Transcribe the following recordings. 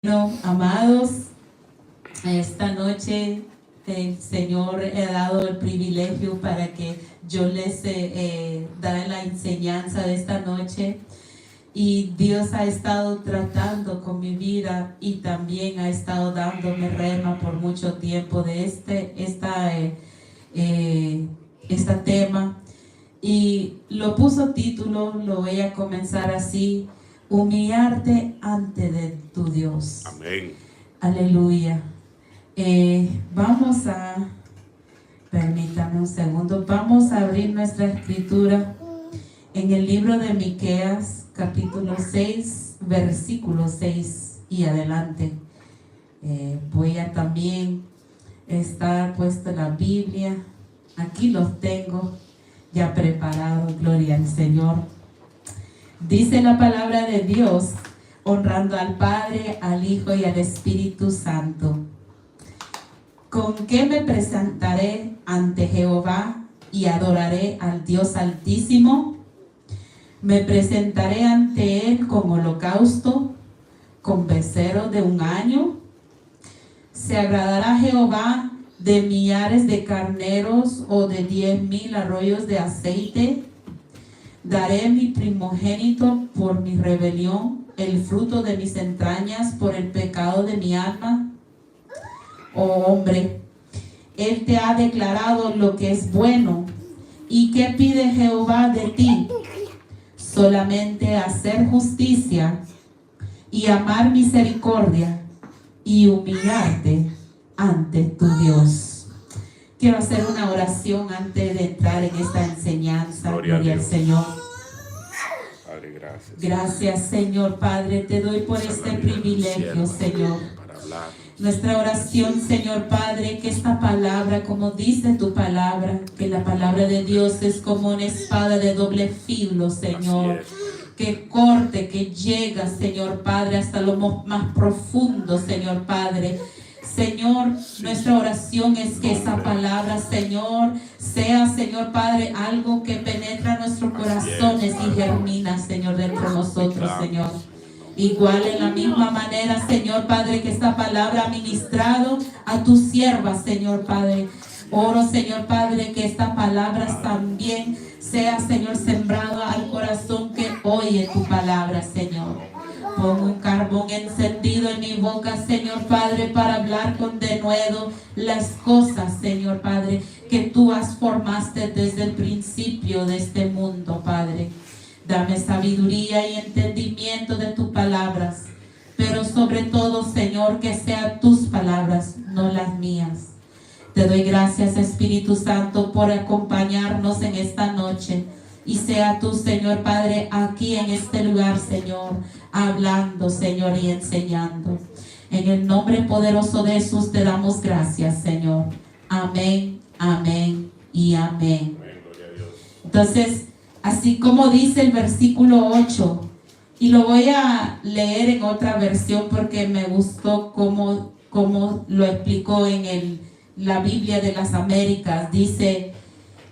Bueno, amados, esta noche el Señor ha dado el privilegio para que yo les da la enseñanza de esta noche, y Dios ha estado tratando con mi vida y también ha estado dándome rema por mucho tiempo de este tema, y lo puso título, lo voy a comenzar así: humillarte ante de tu Dios. Amén. Aleluya. Permítame un segundo, vamos a abrir nuestra escritura en el libro de Miqueas, capítulo 6, versículo 6 y adelante. Voy a también estar puesta la Biblia, aquí los tengo ya preparados, gloria al Señor. Dice la palabra de Dios, honrando al Padre, al Hijo y al Espíritu Santo: ¿con qué me presentaré ante Jehová y adoraré al Dios Altísimo? Me presentaré ante Él con holocausto, con becerro de un año. ¿Se agradará Jehová de millares de carneros o de 10,000 arroyos de aceite? Daré mi primogénito por mi rebelión, el fruto de mis entrañas por el pecado de mi alma. Oh hombre, Él te ha declarado lo que es bueno. ¿Y qué pide Jehová de ti? Solamente hacer justicia y amar misericordia y humillarte ante tu Dios. Quiero hacer una oración antes de entrar en esta enseñanza. Gloria al Señor. Padre, gracias. Gracias, Señor Padre, te doy por este privilegio, Señor. Nuestra oración, Señor Padre, que esta palabra, como dice tu palabra, que la palabra de Dios es como una espada de doble filo, Señor, que corte, que llega, Señor Padre, hasta lo más profundo, Señor Padre. Señor, nuestra oración es que esa palabra, Señor, sea, Señor Padre, algo que penetra nuestros corazones y germina, Señor, dentro de nosotros, Señor. Igual en la misma manera, Señor Padre, que esta palabra ha ministrado a tu sierva, Señor Padre. Oro, Señor Padre, que esta palabra también sea, Señor, sembrada al corazón que oye tu palabra, Señor. Pongo un carbón encendido en mi boca, Señor Padre, para hablar con denuedo las cosas, Señor Padre, que tú formaste desde el principio de este mundo, Padre. Dame sabiduría y entendimiento de tus palabras, pero sobre todo, Señor, que sean tus palabras, no las mías. Te doy gracias, Espíritu Santo, por acompañarnos en esta noche. Y sea tú, Señor Padre, aquí en este lugar, Señor, hablando, Señor, y enseñando. En el nombre poderoso de Jesús te damos gracias, Señor. Amén, amén y amén. Entonces, así como dice el versículo 8, y lo voy a leer en otra versión porque me gustó cómo lo explicó en la Biblia de las Américas. Dice: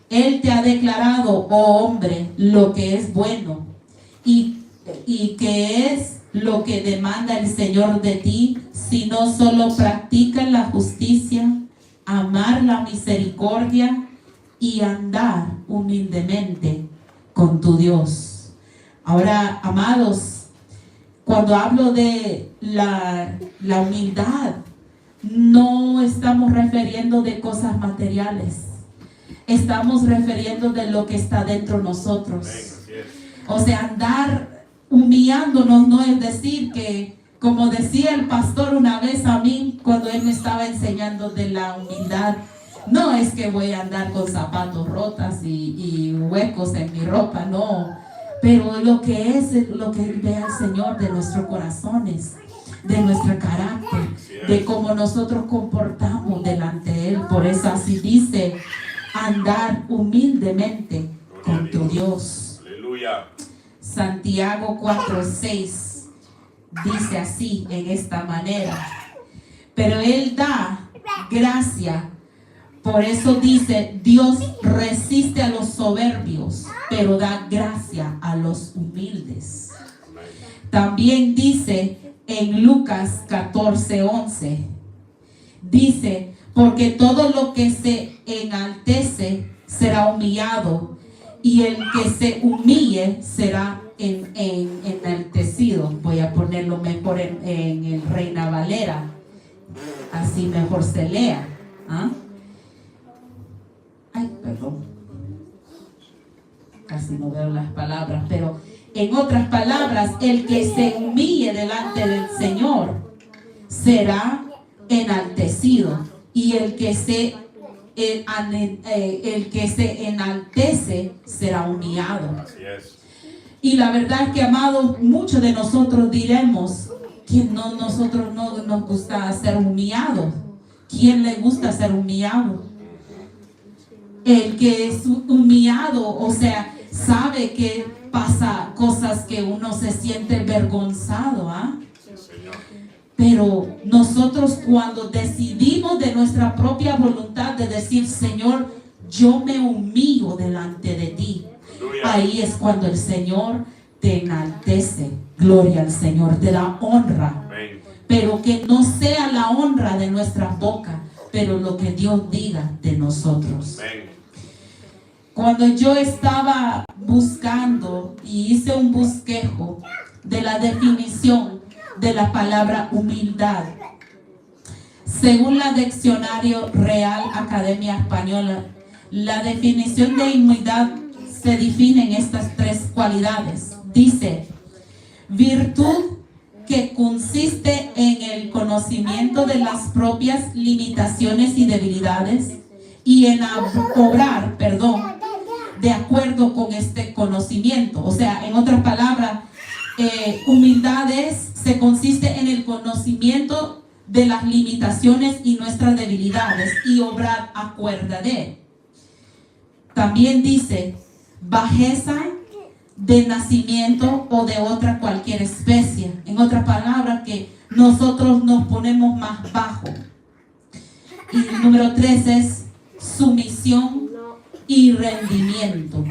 Él te ha declarado, oh hombre, lo que es bueno y que es lo que demanda el Señor de ti, si no solo practicas la justicia, amar la misericordia y andar humildemente con tu Dios. Ahora, amados, cuando hablo de la humildad, no estamos refiriendo de cosas materiales. Estamos refiriendo de lo que está dentro de nosotros. O sea, andar humillándonos no es decir que, como decía el pastor una vez a mí cuando él me estaba enseñando de la humildad, no es que voy a andar con zapatos rotas y huecos en mi ropa, no. Pero lo que es lo que ve al Señor de nuestros corazones, de nuestro carácter, de cómo nosotros comportamos delante de Él. Por eso así dice: andar humildemente con tu Dios. Aleluya. Santiago 4:6 dice así, en esta manera: pero Él da gracia. Por eso dice: Dios resiste a los soberbios, pero da gracia a los humildes. También dice: en Lucas 14:11. Dice, porque todo lo que se enaltece será humillado, y el que se humille será enaltecido. Voy a ponerlo mejor en el Reina Valera, así mejor se lea. ¿Ah? Ay, perdón, casi no veo las palabras, pero en otras palabras, el que se humille delante del Señor será enaltecido, y el que se enaltece será humillado. Así es. Y la verdad que, amados, muchos de nosotros diremos que nosotros no nos gusta ser humillados. ¿Quién le gusta ser humillado? El que es humillado, o sea, sabe que pasa cosas que uno se siente avergonzado, ¿ah? Sí, Señor. Pero nosotros, cuando decidimos de nuestra propia voluntad de decir, Señor, yo me humillo delante de ti, Aleluya. ahí es cuando el Señor te enaltece. Gloria al Señor, te da honra. Amén. Pero que no sea la honra de nuestra boca, pero lo que Dios diga de nosotros. Amén. Cuando yo estaba buscando y hice un bosquejo de la definición de la palabra humildad, según la Diccionario Real Academia Española, la definición de humildad se define en estas tres cualidades. Dice, virtud que consiste en el conocimiento de las propias limitaciones y debilidades, y en obrar, de acuerdo con este conocimiento. O sea, en otras palabras, humildad se consiste en el conocimiento de las limitaciones y nuestras debilidades, y obrar acuerda de. También dice, bajeza de nacimiento o de otra cualquier especie. En otras palabras, que nosotros nos ponemos más bajo. Y número 3 es sumisión y rendimiento.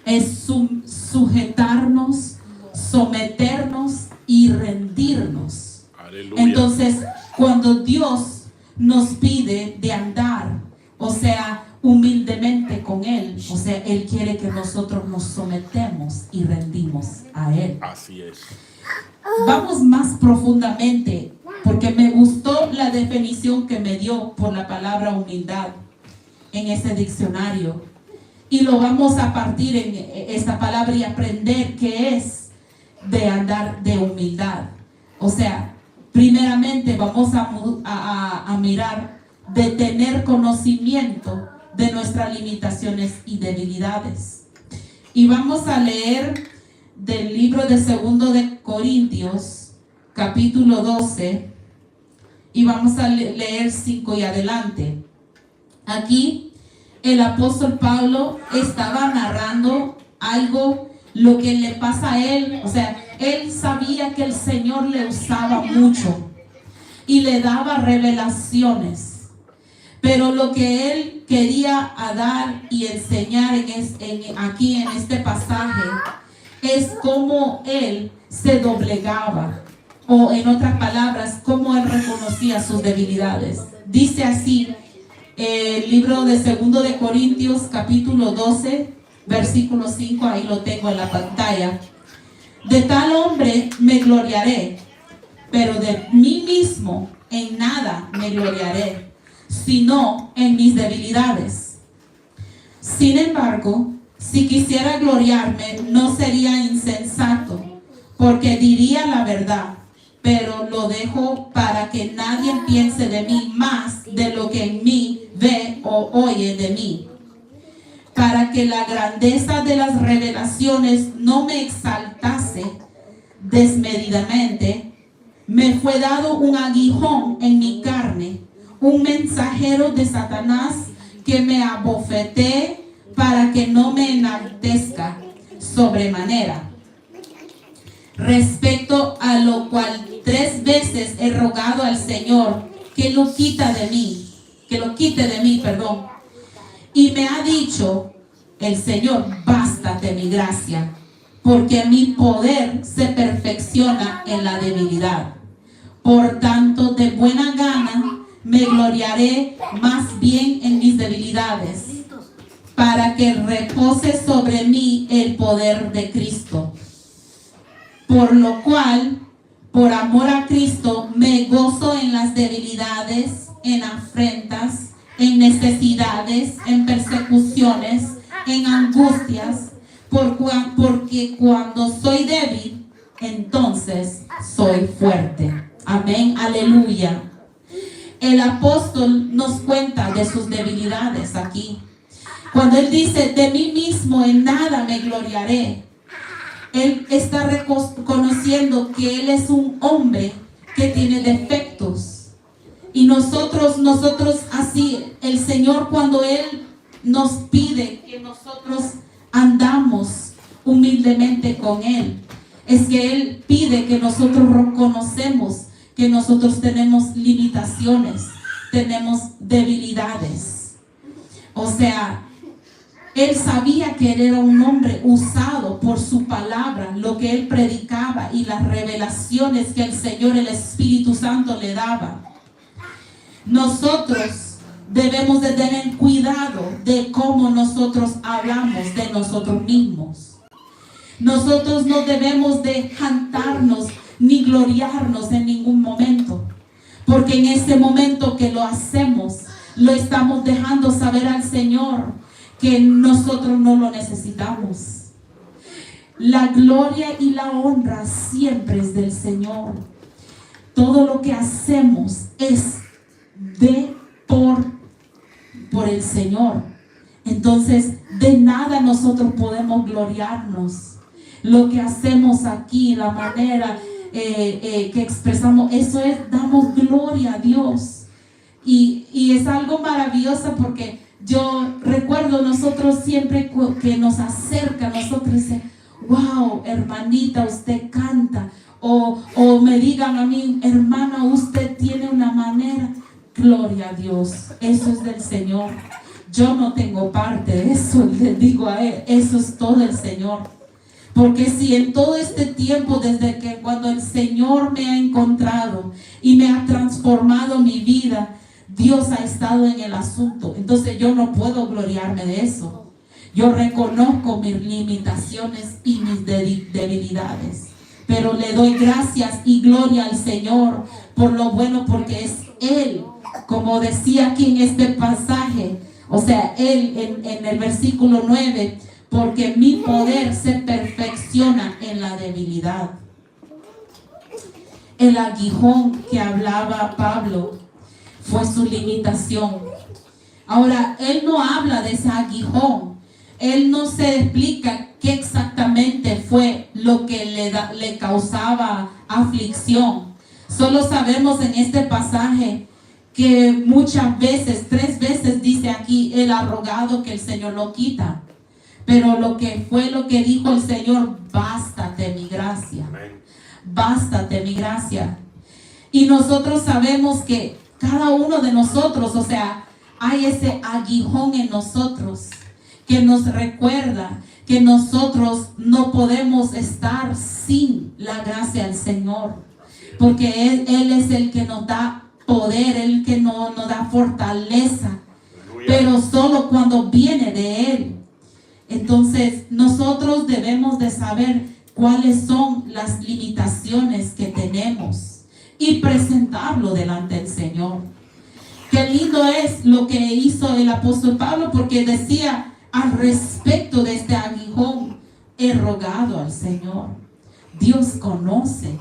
Es sujetarnos, someternos y rendirnos. Aleluya. Entonces, cuando Dios nos pide de andar, o sea, humildemente con Él, o sea, Él quiere que nosotros nos sometemos y rendimos a Él. Así es. Vamos más profundamente, porque me gustó la definición que me dio por la palabra humildad en ese diccionario, y lo vamos a partir en esta palabra y aprender qué es de andar de humildad. O sea, primeramente vamos a mirar de tener conocimiento de nuestras limitaciones y debilidades. Y vamos a leer del libro de 2 de Corintios, capítulo 12, y vamos a leer 5 y adelante. Aquí el apóstol Pablo estaba narrando algo, lo que le pasa a él. O sea, él sabía que el Señor le usaba mucho y le daba revelaciones. Pero lo que él quería dar y enseñar aquí en este pasaje es cómo él se doblegaba, o en otras palabras, cómo él reconocía sus debilidades. Dice así el libro de 2 de Corintios, capítulo 12, versículo 5, ahí lo tengo en la pantalla. De tal hombre me gloriaré, pero de mí mismo en nada me gloriaré, sino en mis debilidades. Sin embargo, si quisiera gloriarme, no sería insensato, porque diría la verdad, pero lo dejo para que nadie piense de mí más de lo que en mí ve o oye de mí, para que la grandeza de las revelaciones no me exaltase desmedidamente. Me fue dado un aguijón en mi carne, un mensajero de Satanás que me abofetee para que no me enaltezca sobremanera. Respecto a lo cual 3 veces he rogado al Señor que lo quite de mí, y me ha dicho el Señor, bástate mi gracia, porque mi poder se perfecciona en la debilidad. Por tanto, de buena gana me gloriaré más bien en mis debilidades, para que repose sobre mí el poder de Cristo. Por lo cual, por amor a Cristo, me gozo en las debilidades, en afrentas, en necesidades, en persecuciones, en angustias, porque cuando soy débil, entonces soy fuerte. Amén, aleluya. El apóstol nos cuenta de sus debilidades aquí. Cuando él dice, de mí mismo en nada me gloriaré, él está reconociendo que él es un hombre que tiene defectos. Y nosotros así, el Señor, cuando Él nos pide que nosotros andamos humildemente con Él, es que Él pide que nosotros reconocemos que nosotros tenemos limitaciones, tenemos debilidades. O sea, Él sabía que él era un hombre usado por su palabra, lo que él predicaba y las revelaciones que el Señor, el Espíritu Santo, le daba. Nosotros debemos de tener cuidado de cómo nosotros hablamos de nosotros mismos. Nosotros no debemos de jactarnos ni gloriarnos en ningún momento, porque en ese momento que lo hacemos, lo estamos dejando saber al Señor que nosotros no lo necesitamos. La gloria y la honra siempre es del Señor. Todo lo que hacemos es por el Señor. Entonces, de nada nosotros podemos gloriarnos. Lo que hacemos aquí, la manera que expresamos, eso es, damos gloria a Dios. Y es algo maravilloso, porque yo recuerdo nosotros siempre que nos acerca, nosotros dicen, wow, hermanita, usted canta. O me digan a mí, hermana, usted tiene una manera. Gloria a Dios, eso es del Señor. Yo no tengo parte de eso, le digo a Él, eso es todo el Señor. Porque si en todo este tiempo, desde que cuando el Señor me ha encontrado y me ha transformado mi vida, Dios ha estado en el asunto. Entonces yo no puedo gloriarme de eso. Yo reconozco mis limitaciones y mis debilidades. Pero le doy gracias y gloria al Señor por lo bueno, porque es Él, como decía aquí en este pasaje, o sea, Él en el versículo 9, porque mi poder se perfecciona en la debilidad. El aguijón que hablaba Pablo fue su limitación. Ahora, él no habla de ese aguijón. Él no se explica qué exactamente fue lo que le causaba aflicción. Solo sabemos en este pasaje que muchas veces, 3 veces dice aquí, él ha rogado que el Señor lo quita. Pero lo que dijo el Señor, bástate mi gracia. Bástate mi gracia. Y nosotros sabemos que cada uno de nosotros, o sea, hay ese aguijón en nosotros que nos recuerda que nosotros no podemos estar sin la gracia del Señor, porque Él es el que nos da poder, el que nos da fortaleza, pero solo cuando viene de Él. Entonces nosotros debemos de saber cuáles son las limitaciones que tenemos y presentarlo delante del Señor. Qué lindo es lo que hizo el apóstol Pablo, porque decía, al respecto de este aguijón, he rogado al Señor. Dios conoce.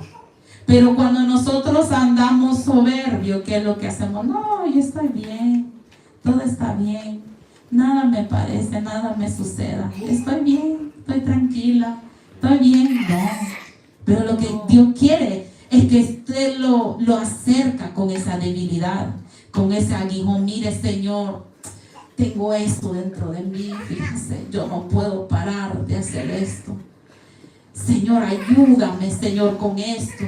Pero cuando nosotros andamos soberbios, ¿qué es lo que hacemos? No, yo estoy bien, todo está bien, nada me parece, nada me suceda, estoy bien, estoy tranquila, estoy bien. No, pero lo que Dios quiere es que usted lo acerca con esa debilidad, con ese aguijón. Mire, Señor, tengo esto dentro de mí, fíjese, yo no puedo parar de hacer esto. Señor, ayúdame, Señor, con esto.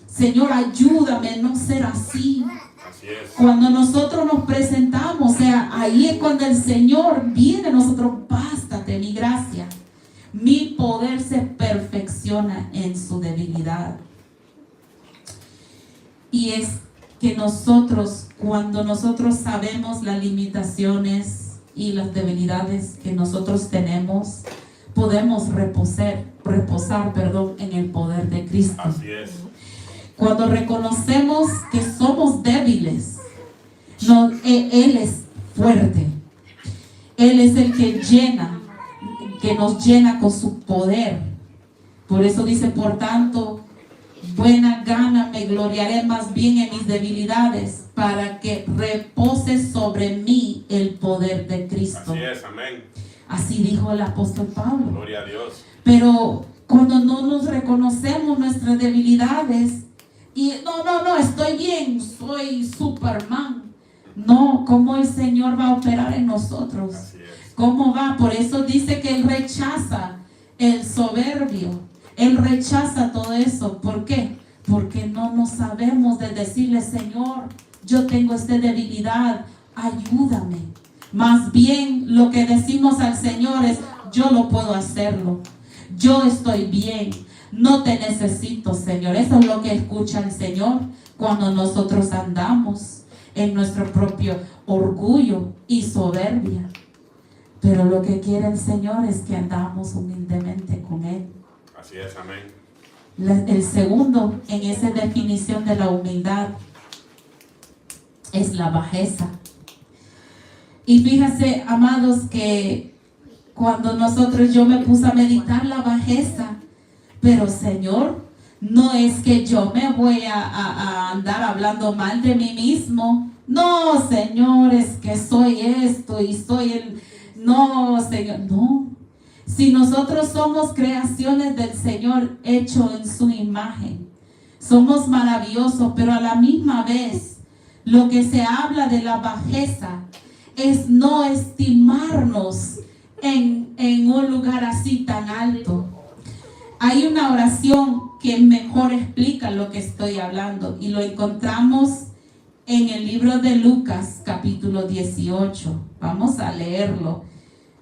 Señor, ayúdame a no ser así. Así es. Cuando nosotros nos presentamos, o sea, ahí es cuando el Señor viene a nosotros. Bástate mi gracia. Mi poder se perfecciona en su debilidad. Y es que nosotros, cuando nosotros sabemos las limitaciones y las debilidades que nosotros tenemos, podemos reposar, en el poder de Cristo. Así es. Cuando reconocemos que somos débiles, Él es fuerte. Él es el que nos llena con su poder. Por eso dice, por tanto, buena gana me gloriaré más bien en mis debilidades, para que repose sobre mí el poder de Cristo. Así es, amén. Así dijo el apóstol Pablo. Gloria a Dios. Pero cuando no nos reconocemos nuestras debilidades y no, estoy bien, soy Superman. No, ¿cómo el Señor va a operar en nosotros? Así es. ¿Cómo va? Por eso dice que Él rechaza el soberbio. Él rechaza todo eso. ¿Por qué? Porque no nos sabemos de decirle, Señor, yo tengo esta debilidad, ayúdame. Más bien lo que decimos al Señor es, yo lo puedo hacerlo. Yo estoy bien. No te necesito, Señor. Eso es lo que escucha el Señor cuando nosotros andamos en nuestro propio orgullo y soberbia. Pero lo que quiere el Señor es que andamos humildemente con Él. Así es, amén. El segundo en esa definición de la humildad es la bajeza. Y fíjase, amados, que cuando yo me puse a meditar la bajeza, pero Señor, no es que yo me voy a andar hablando mal de mí mismo. No, Señor, es que soy esto y soy el... No, Señor, no. Si nosotros somos creaciones del Señor, hecho en su imagen, somos maravillosos, pero a la misma vez, lo que se habla de la bajeza es no estimarnos en un lugar así tan alto. Hay una oración que mejor explica lo que estoy hablando y lo encontramos en el libro de Lucas, capítulo 18. Vamos a leerlo.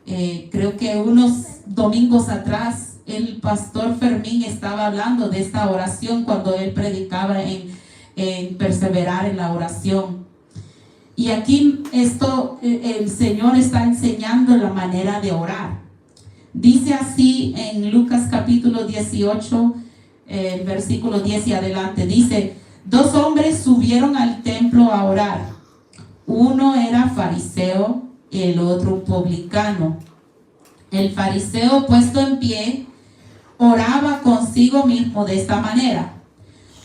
Creo que unos domingos atrás el pastor Fermín estaba hablando de esta oración cuando él predicaba en perseverar en la oración. Y aquí el Señor está enseñando la manera de orar. Dice así en Lucas capítulo 18, versículo 10 y adelante. Dice, 2 hombres subieron al templo a orar. Uno era fariseo y el otro publicano. El fariseo, puesto en pie, oraba consigo mismo de esta manera: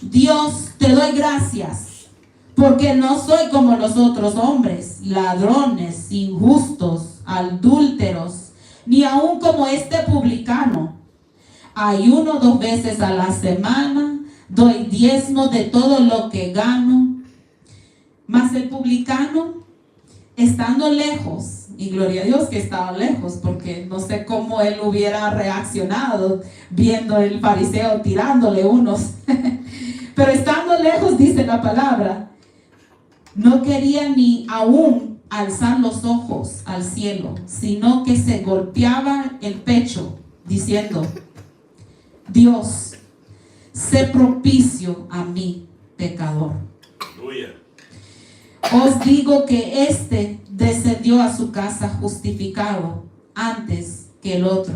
Dios, te doy gracias, porque no soy como los otros hombres, ladrones, injustos, adúlteros, ni aun como este publicano. Ayuno 2 veces a la semana, doy diezmo de todo lo que gano. Mas el publicano, estando lejos, y gloria a Dios que estaba lejos, porque no sé cómo él hubiera reaccionado viendo el fariseo tirándole unos. Pero estando lejos, dice la palabra, no quería ni aún alzar los ojos al cielo, sino que se golpeaba el pecho, diciendo: Dios, sé propicio a mí, pecador. Aleluya. Os digo que este descendió a su casa justificado antes que el otro,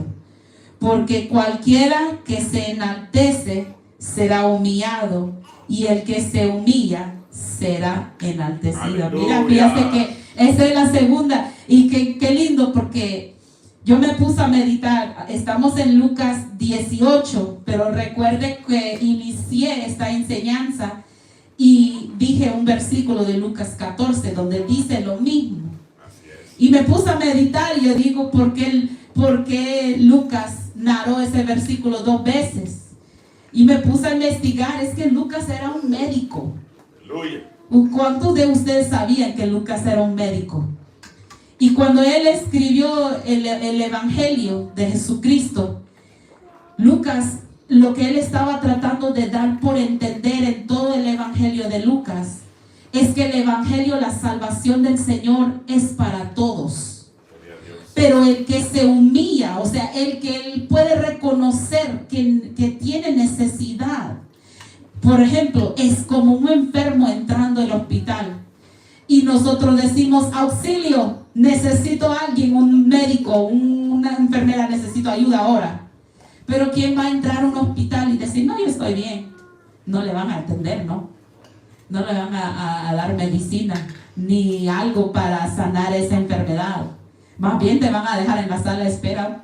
porque cualquiera que se enaltece será humillado, y el que se humilla será enaltecido. Aleluya. Mira, fíjate que esa es la segunda, y qué lindo, porque yo me puse a meditar. Estamos en Lucas 18, pero recuerde que inicié esta enseñanza y dije un versículo de Lucas 14 donde dice lo mismo. Así es. Y me puse a meditar y yo digo, ¿por qué Lucas narró ese versículo 2 veces? Y me puse a investigar. Es que Lucas era un médico. Aleluya. ¿Cuántos de ustedes sabían que Lucas era un médico? Y cuando él escribió el Evangelio de Jesucristo, Lucas, lo que él estaba tratando de dar por entender en todo el Evangelio de Lucas, es que el Evangelio, la salvación del Señor, es para todos. Pero el que se humilla, o sea, el que él puede reconocer que tiene necesidad, Por ejemplo, es como un enfermo entrando al hospital y nosotros decimos: auxilio, necesito a alguien, un médico, una enfermera, necesito ayuda ahora. Pero ¿quién va a entrar a un hospital y decir: no, yo estoy bien? No le van a atender, ¿no? No le van a dar medicina ni algo para sanar esa enfermedad. Más bien te van a dejar en la sala de espera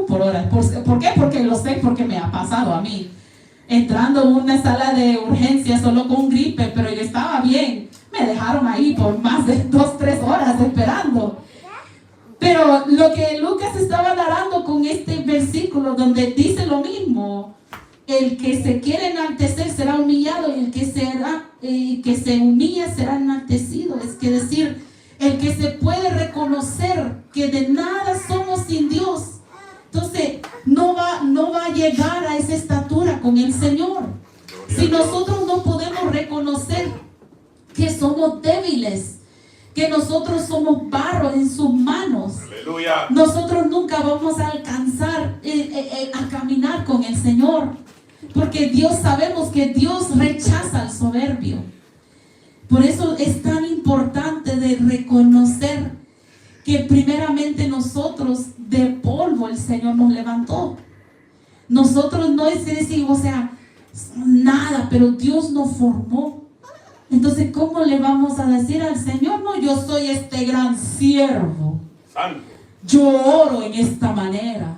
por horas. ¿Por qué? Porque lo sé, porque me ha pasado a mí. Entrando en una sala de urgencia solo con gripe, pero yo estaba bien. Me dejaron ahí por más de 2-3 horas esperando. Pero lo que Lucas estaba narrando con este versículo donde dice lo mismo: el que se quiere enaltecer será humillado, y el que se humilla será enaltecido. Es que decir, el que se puede reconocer que de nada somos sin Dios, entonces no va a llegar a esa estatura con el Señor. Si nosotros no podemos reconocer que somos débiles, que nosotros somos barro en sus manos, Aleluya, nosotros nunca vamos a alcanzar a caminar con el Señor. Porque sabemos que Dios rechaza al soberbio. Por eso es tan importante de reconocer que primeramente nosotros de polvo el Señor nos levantó. Nosotros no es decir, nada, pero Dios nos formó. Entonces, ¿cómo le vamos a decir al Señor: no, yo soy este gran siervo, santo, yo oro en esta manera,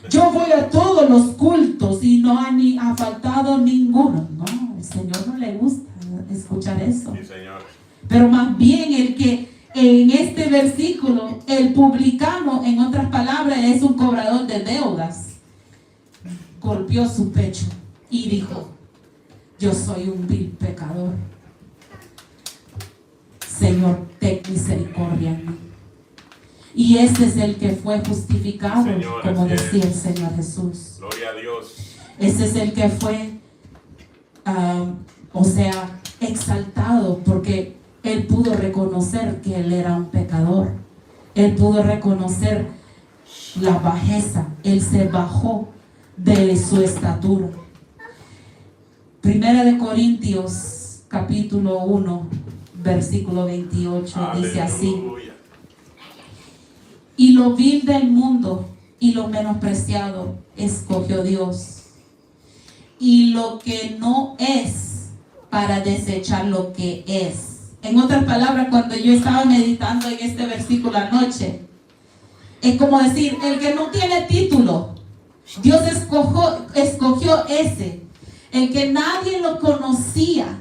yo voy a todos los cultos y no ha faltado ninguno? No, al Señor no le gusta escuchar eso. sí, Señor. Pero más bien el que en este versículo, el publicano, en otras palabras, es un cobrador de deudas, golpeó su pecho y dijo: yo soy un vil pecador. Señor, ten misericordia en mí. Y ese es el que fue justificado, Señor, como decía es el Señor Jesús. Gloria a Dios. Ese es el que fue, exaltado, porque él pudo reconocer que él era un pecador. Él pudo reconocer la bajeza. Él se bajó de su estatura. Primera de Corintios, capítulo 1, versículo 28, dice así: Aleluya. y lo vil del mundo y lo menospreciado escogió Dios, y lo que no es, para desechar lo que es. En otras palabras, cuando yo estaba meditando en este versículo anoche, es como decir: el que no tiene título, Dios escogió ese, el que nadie lo conocía,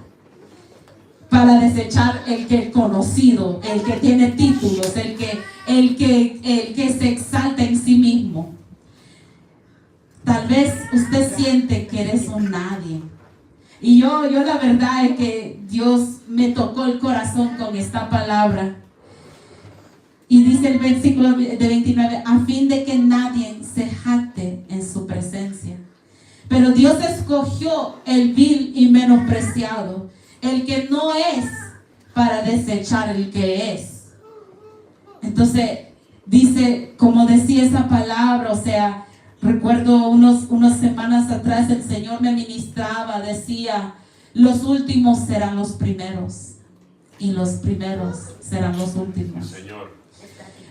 para desechar el que es conocido, el que tiene títulos, el que se exalta en sí mismo. Tal vez usted siente que eres un nadie. Y yo la verdad es que Dios me tocó el corazón con esta palabra. Y dice el versículo de 29: a fin de que nadie se jacte en su presencia. Pero Dios escogió el vil y menospreciado, el que no es, para desechar el que es. Entonces, dice, como decía esa palabra, recuerdo unas semanas atrás el Señor me ministraba, decía: los últimos serán los primeros y los primeros serán los últimos. Señor.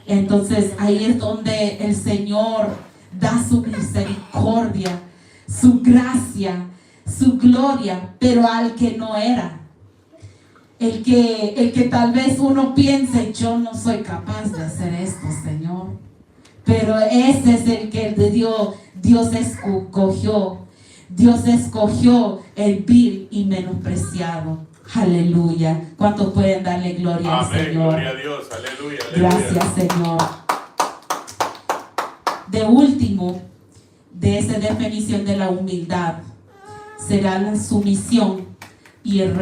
Entonces, ahí es donde el Señor da su misericordia, su gracia, su gloria, pero al que no era. El que tal vez uno piense: yo no soy capaz de hacer esto, Señor. Pero ese es el que Dios escogió. Dios escogió el vil y menospreciado. Aleluya. ¿Cuántos pueden darle gloria al Amén, Señor? gloria a Dios, aleluya, aleluya. Gracias, Señor. De último, de esa definición de la humildad, será la sumisión y el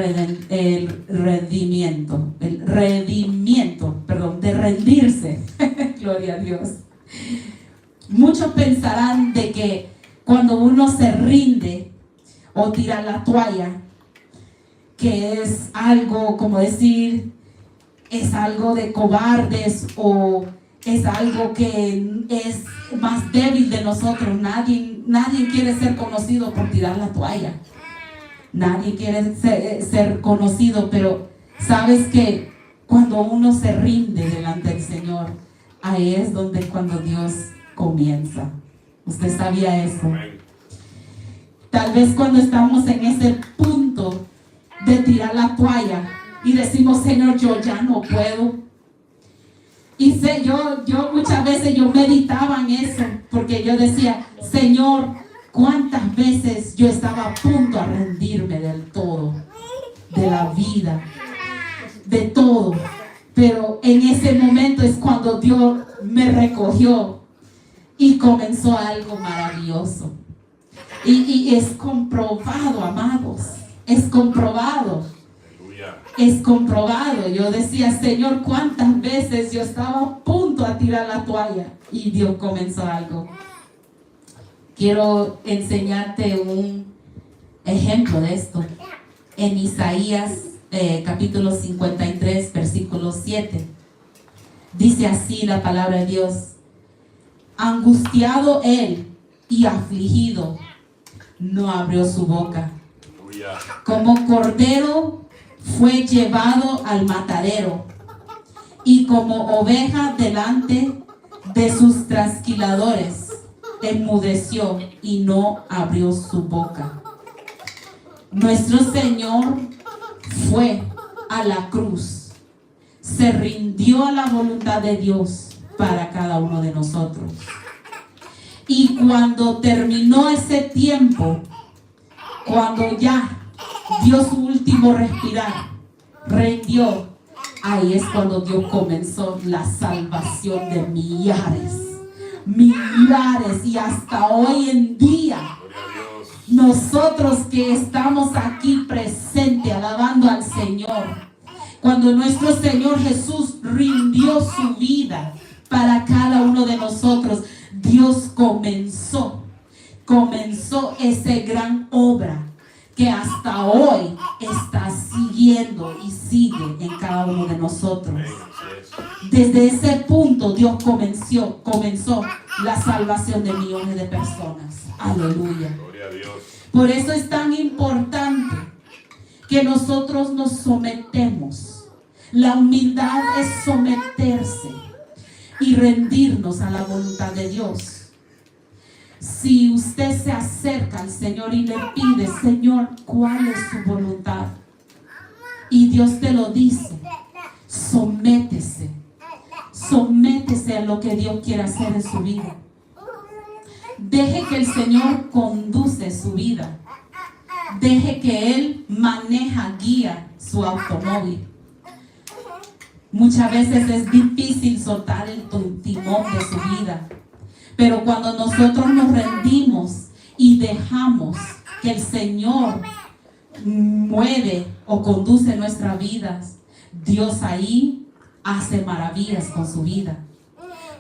redimiento, de rendirse. Gloria a Dios. Muchos pensarán de que cuando uno se rinde o tira la toalla, que es algo, como decir, es algo de cobardes o es algo que es más débil de nosotros. Nadie quiere ser conocido por tirar la toalla. Nadie quiere ser conocido, pero sabes que cuando uno se rinde delante del Señor, ahí es donde cuando Dios comienza. ¿Usted sabía eso? Tal vez cuando estamos en ese punto de tirar la toalla y decimos, Señor, yo ya no puedo. Y yo muchas veces yo meditaba en eso, porque yo decía, Señor, ¿cuántas veces yo estaba a punto de rendirme del todo, de la vida, de todo? Pero en ese momento es cuando Dios me recogió y comenzó algo maravilloso. Y es comprobado, amados, es comprobado. Es comprobado. Yo decía, Señor, ¿cuántas veces yo estaba a punto de tirar la toalla? Y Dios comenzó algo. Quiero enseñarte un ejemplo de esto. En Isaías capítulo 53, versículo 7. Dice así la palabra de Dios. Angustiado él y afligido, no abrió su boca. Como cordero fue llevado al matadero, y como oveja delante de sus trasquiladores, enmudeció y no abrió su boca. Nuestro Señor fue a la cruz, se rindió a la voluntad de Dios para cada uno de nosotros. Y cuando terminó ese tiempo, cuando ya dio su último respirar, rindió, ahí es cuando Dios comenzó la salvación de millares, y hasta hoy en día, nosotros que estamos aquí presentes alabando al Señor, cuando nuestro Señor Jesús rindió su vida para cada uno de nosotros, Dios comenzó esa gran obra que hasta hoy está siguiendo y sigue en cada uno de nosotros. Desde ese punto Dios comenzó la salvación de millones de personas. Aleluya. Por eso es tan importante que nosotros nos sometemos. La humildad es someterse y rendirnos a la voluntad de Dios. Si usted se acerca al Señor y le pide, Señor, ¿cuál es su voluntad? Y Dios te lo dice, sométese a lo que Dios quiere hacer en su vida. Deje que el Señor conduce su vida. Deje que Él guía su automóvil. Muchas veces es difícil soltar el timón de su vida. Pero cuando nosotros nos rendimos y dejamos que el Señor mueve o conduce nuestras vidas, Dios ahí hace maravillas con su vida.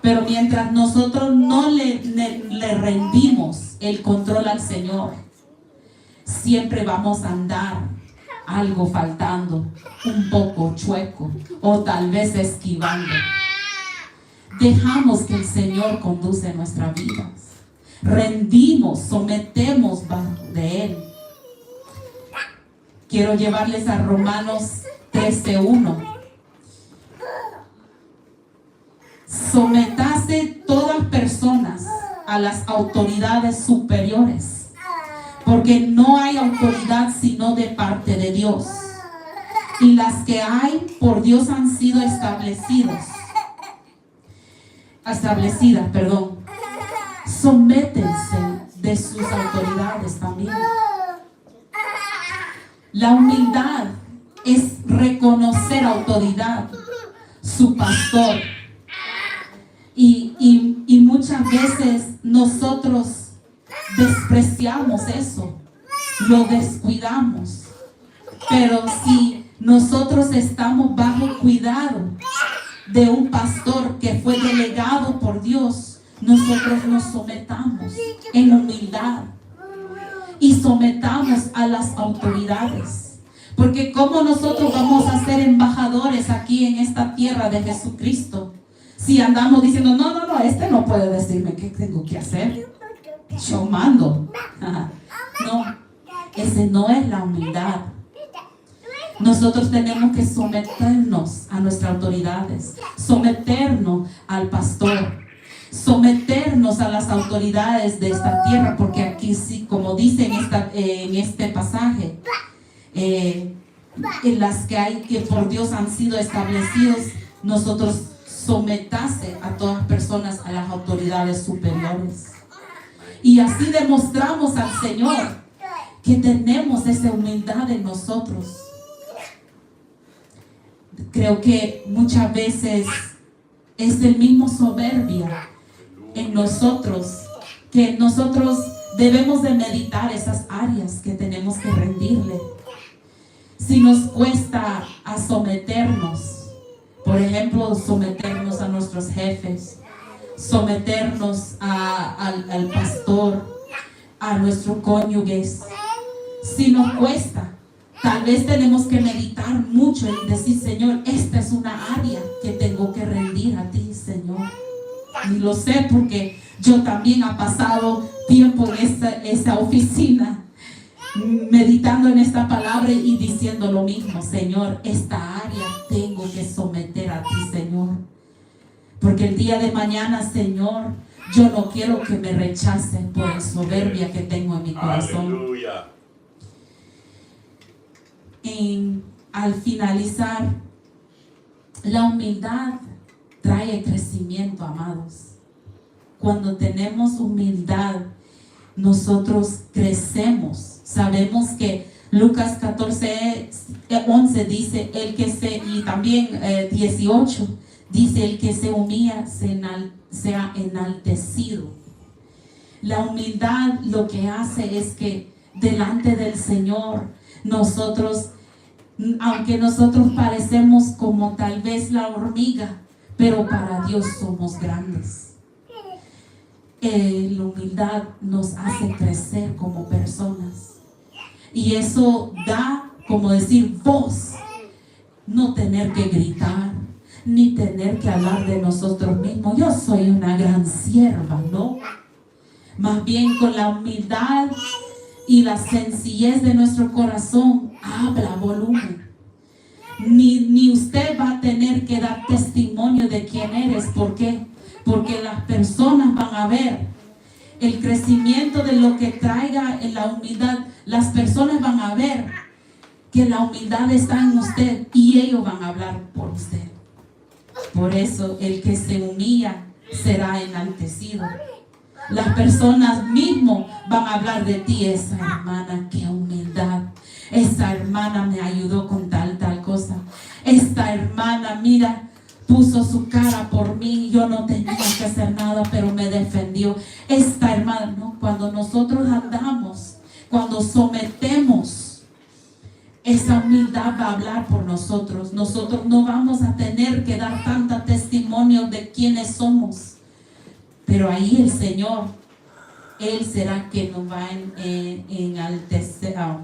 Pero mientras nosotros no le rendimos el control al Señor, siempre vamos a andar algo faltando, un poco chueco o tal vez esquivando. Dejamos que el Señor conduce nuestras vidas. Rendimos, sometemos bajo de Él. Quiero llevarles a Romanos 13:1. Sometase todas personas a las autoridades superiores, porque no hay autoridad sino de parte de Dios, y las que hay por Dios han sido establecidas. Sométense de sus autoridades también. La humildad es reconocer autoridad, su pastor. Y muchas veces nosotros despreciamos eso, lo descuidamos. Pero si nosotros estamos bajo cuidado de un pastor que fue delegado por Dios, nosotros nos sometamos en humildad y sometamos a las autoridades. Porque ¿cómo nosotros vamos a ser embajadores aquí en esta tierra de Jesucristo si andamos diciendo, no, este no puede decirme qué tengo que hacer? Yo mando. No, Ese no es la humildad. Nosotros tenemos que someternos a nuestras autoridades, someternos al pastor, someternos a las autoridades de esta tierra, porque aquí sí, como dice en este pasaje, en las que hay que por Dios han sido establecidos, nosotros sometase a todas personas a las autoridades superiores. Y así demostramos al Señor que tenemos esa humildad en nosotros. Creo que muchas veces es el mismo soberbia en nosotros, que nosotros debemos de meditar esas áreas que tenemos que rendirle. Si nos cuesta a someternos, por ejemplo, someternos a nuestros jefes, someternos al pastor, a nuestros cónyuges, si nos cuesta, tal vez tenemos que meditar mucho y decir, Señor, esta es una área que tengo que rendir a ti, Señor. Y lo sé porque yo también he pasado tiempo en esa oficina, meditando en esta palabra y diciendo lo mismo, Señor, esta área tengo que someter a ti, Señor. Porque el día de mañana, Señor, yo no quiero que me rechacen por la soberbia que tengo en mi corazón. Aleluya. Al finalizar, la humildad trae crecimiento, amados. Cuando tenemos humildad, nosotros crecemos. Sabemos que Lucas 14:11 dice, y también 18, dice, el que se humilla sea enaltecido. La humildad lo que hace es que delante del Señor, nosotros, aunque nosotros parecemos como tal vez la hormiga, pero para Dios somos grandes. La humildad nos hace crecer como personas. Y eso da, como decir, voz. No tener que gritar, ni tener que hablar de nosotros mismos. Yo soy una gran sierva, ¿no? Más bien con la humildad y la sencillez de nuestro corazón, habla volumen. Ni usted va a tener que dar testimonio de quién eres. ¿Por qué? Porque las personas van a ver el crecimiento de lo que traiga en la humildad. Las personas van a ver que la humildad está en usted y ellos van a hablar por usted. Por eso el que se humilla será enaltecido. Las personas mismo van a hablar de ti. Esa hermana, qué humildad. Esa hermana me ayudó con tal cosa. Esta hermana, mira, puso su cara por mí. Yo no tenía que hacer nada, pero me defendió. Esta hermana, no, cuando nosotros andamos, cuando sometemos, esa humildad va a hablar por nosotros. Nosotros no vamos a tener que dar tanta testimonio de quiénes somos. Pero ahí el Señor, Él será quien nos va a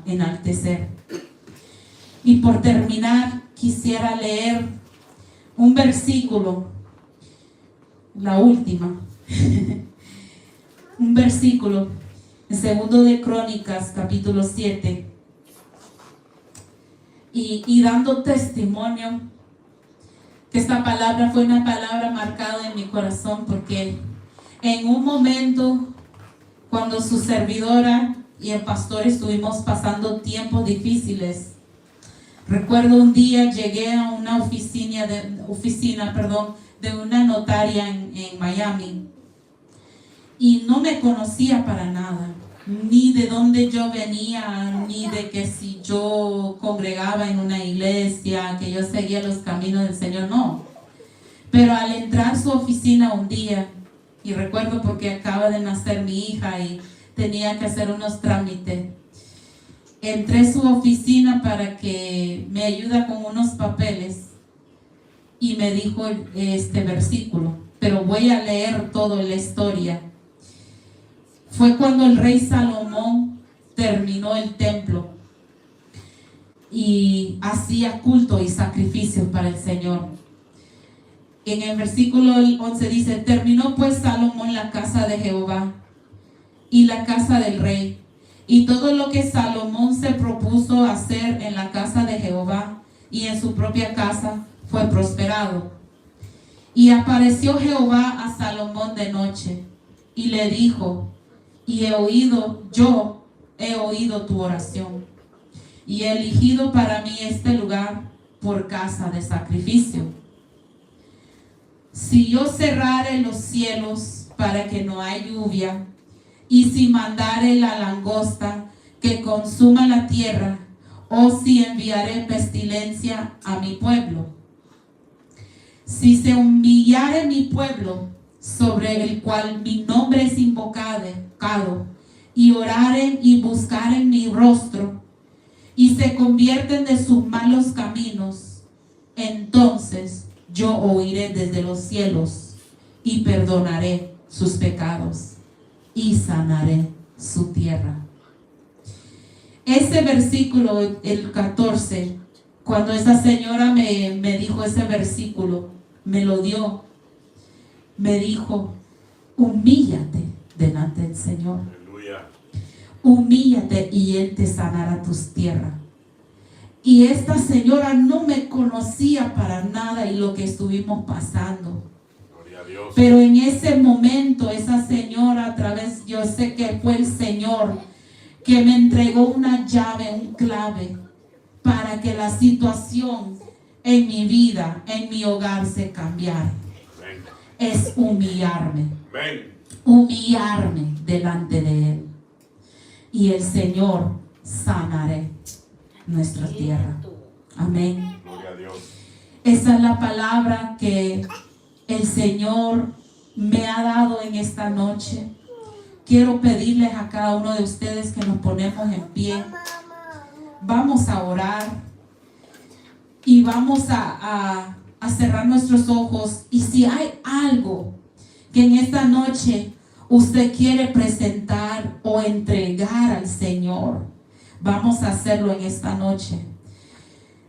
enaltecer. Y por terminar, quisiera leer un versículo, la última, un versículo en 2 de Crónicas, capítulo 7, y dando testimonio, que esta palabra fue una palabra marcada en mi corazón, porque en un momento, cuando su servidora y el pastor estuvimos pasando tiempos difíciles, recuerdo un día llegué a una oficina de una notaria en Miami, y no me conocía para nada, ni de dónde yo venía, ni de que si yo congregaba en una iglesia, que yo seguía los caminos del Señor, no. Pero al entrar a su oficina un día, y recuerdo porque acaba de nacer mi hija y tenía que hacer unos trámites, entré a su oficina para que me ayude con unos papeles y me dijo este versículo, pero voy a leer toda la historia. Fue cuando el rey Salomón terminó el templo y hacía culto y sacrificios para el Señor. En el versículo 11 dice, terminó pues Salomón la casa de Jehová y la casa del rey Y todo lo que Salomón se propuso hacer en la casa de Jehová y en su propia casa fue prosperado. Y apareció Jehová a Salomón de noche y le dijo: yo he oído tu oración y he elegido para mí este lugar por casa de sacrificio. Si yo cerrare los cielos para que no haya lluvia, y si mandare la langosta que consuma la tierra, o si enviaré pestilencia a mi pueblo. Si se humillare mi pueblo, sobre el cual mi nombre es invocado, y oraren y buscaren mi rostro, y se convierten de sus malos caminos, entonces yo oiré desde los cielos, y perdonaré sus pecados, y sanaré su tierra. Ese versículo, el 14, cuando esa señora me dijo ese versículo, me lo dio, me dijo: humíllate delante del Señor. Aleluya. Humíllate y Él te sanará tus tierras. Y esta señora no me conocía para nada y lo que estuvimos pasando. Gloria a Dios. Pero en ese momento esa señora, a través, yo sé que fue el Señor que me entregó una llave, un clave, para que la situación en mi vida, en mi hogar se cambiara. Amén. Es humillarme. Amén. Humillarme delante de Él. Y el Señor sanaré nuestra tierra. Amén. Gloria a Dios. Esa es la palabra que el Señor me ha dado en esta noche. Quiero pedirles a cada uno de ustedes que nos ponemos en pie. Vamos a orar y vamos a cerrar nuestros ojos. Y si hay algo que en esta noche usted quiere presentar o entregar al Señor, vamos a hacerlo en esta noche,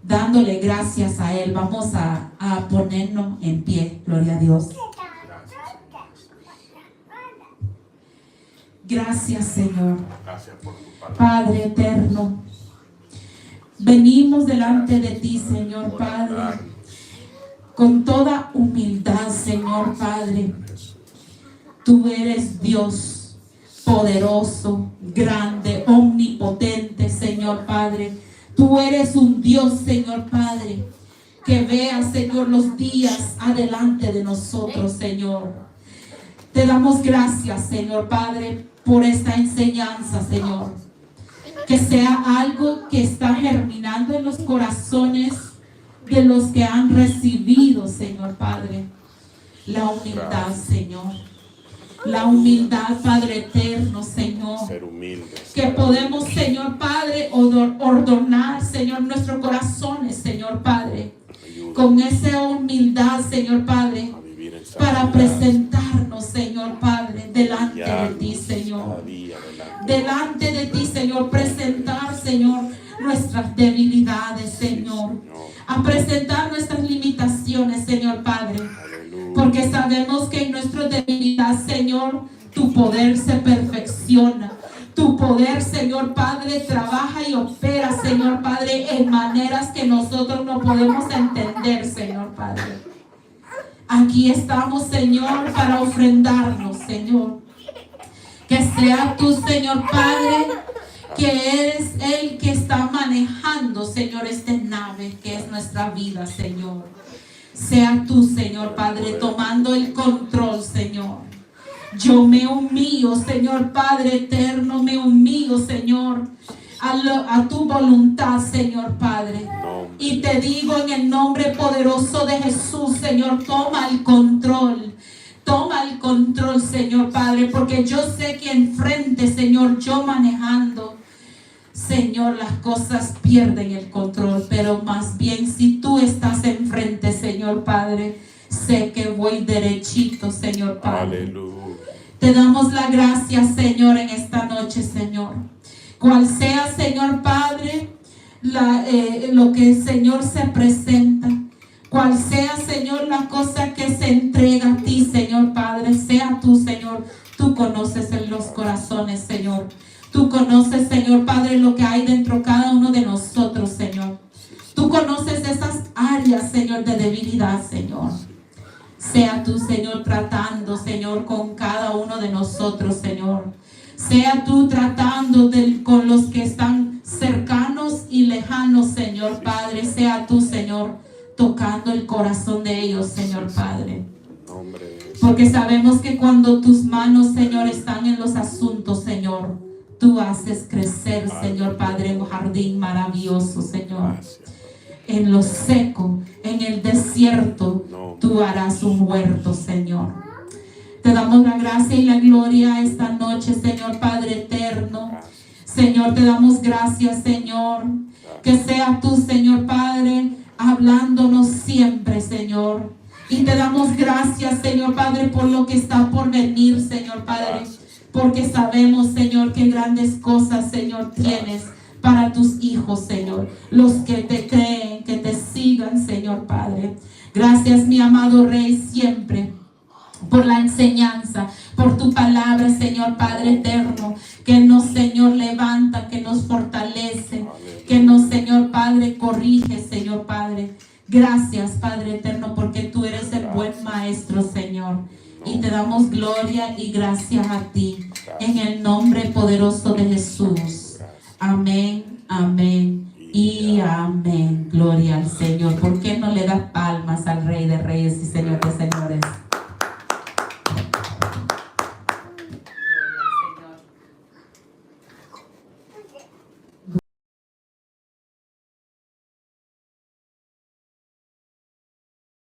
dándole gracias a Él. Vamos a ponernos en pie. Gloria a Dios. Gracias, Señor. Gracias por tu palabra. Padre eterno, venimos delante de ti, Señor Padre, con toda humildad, Señor Padre. Tú eres Dios poderoso, grande, omnipotente, Señor Padre. Tú eres un Dios, Señor Padre, que vea, Señor, los días adelante de nosotros, Señor. Te damos gracias, Señor Padre, por esta enseñanza, Señor. Que sea algo que está germinando en los corazones de los que han recibido, Señor Padre, la humildad, Señor. La humildad, Padre eterno, Señor. Ser humilde. Que podemos, Señor Padre, ordenar, Señor, nuestros corazones, Señor Padre. Con esa humildad, Señor Padre, para presentarnos, Señor Padre, delante de ti, Señor. Delante de ti, Señor, presentar, Señor, nuestras debilidades, Señor. A presentar nuestras limitaciones, Señor Padre. Porque sabemos que en nuestra debilidad, Señor, tu poder se perfecciona. Tu poder, Señor Padre, trabaja y opera, Señor Padre, en maneras que nosotros no podemos entender, Señor Padre. Aquí estamos, Señor, para ofrendarnos, Señor. Que sea tú, Señor Padre, que eres el que está manejando, Señor, esta nave que es nuestra vida, Señor. Sea tú, Señor Padre, tomando el control, Señor. Yo me humillo, Señor Padre eterno, me humillo, Señor, a tu voluntad, Señor Padre. Y te digo en el nombre poderoso de Jesús, Señor, toma el control. Toma el control, Señor Padre, porque yo sé que enfrente, Señor, yo manejando, Señor, las cosas pierden el control, pero más bien si tú estás enfrente, Señor Padre, sé que voy derechito, Señor Padre. Aleluya. Te damos la gracia, Señor, en esta noche, Señor. Cual sea, Señor Padre, lo que el Señor se presenta. Cual sea, Señor, la cosa que se entrega a ti, Señor Padre. Sea tú, Señor. Tú conoces en los corazones, Señor. Tú conoces, Señor Padre, lo que hay dentro de cada uno de nosotros, Señor. Tú conoces esas áreas, Señor, de debilidad, Señor. Sea tú, Señor, tratando, Señor, con cada uno de nosotros, Señor. Sea tú tratando con los que están cercanos y lejanos, Señor Padre. Sea tú, Señor, tocando el corazón de ellos, Señor Padre. Porque sabemos que cuando tus manos, Señor, están en los asuntos, Señor, tú haces crecer, Señor Padre, un jardín maravilloso, Señor. En lo seco, en el desierto, tú harás un huerto, Señor. Te damos la gracia y la gloria esta noche, Señor Padre eterno. Señor, te damos gracias, Señor. Que sea tú, Señor Padre, hablándonos siempre, Señor. Y te damos gracias, Señor Padre, por lo que está por venir, Señor Padre. Porque sabemos, Señor, que grandes cosas, Señor, tienes para tus hijos, Señor. Los que te creen, que te sigan, Señor Padre. Gracias, mi amado Rey, siempre por la enseñanza, por tu palabra, Señor Padre eterno, que nos, Señor, levanta, que nos fortalece, que nos, Señor Padre, corrige, Señor Padre. Gracias, Padre eterno, porque tú eres el buen maestro, Señor. Y te damos gloria y gracias a ti, en el nombre poderoso de Jesús. Amén, amén y amén. Gloria al Señor. ¿Por qué no le das palmas al Rey de Reyes y Señor de Señores?